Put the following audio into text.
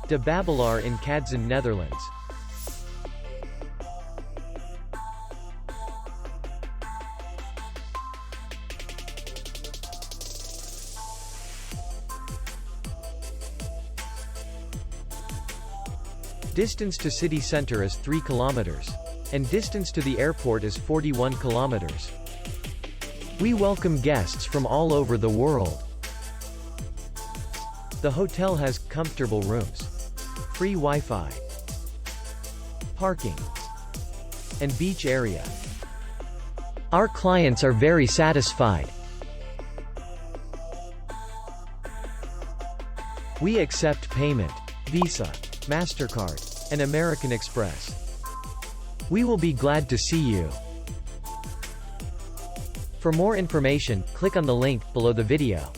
De Babbelaar in Cadzand, Netherlands. Distance to city center is 3 kilometers. And distance to the airport is 41 kilometers. We welcome guests from all over the world. The hotel has comfortable rooms, free Wi-Fi, parking, and beach area. Our clients are very satisfied. We accept payment, Visa, MasterCard, and American Express. We will be glad to see you. For more information, click on the link below the video.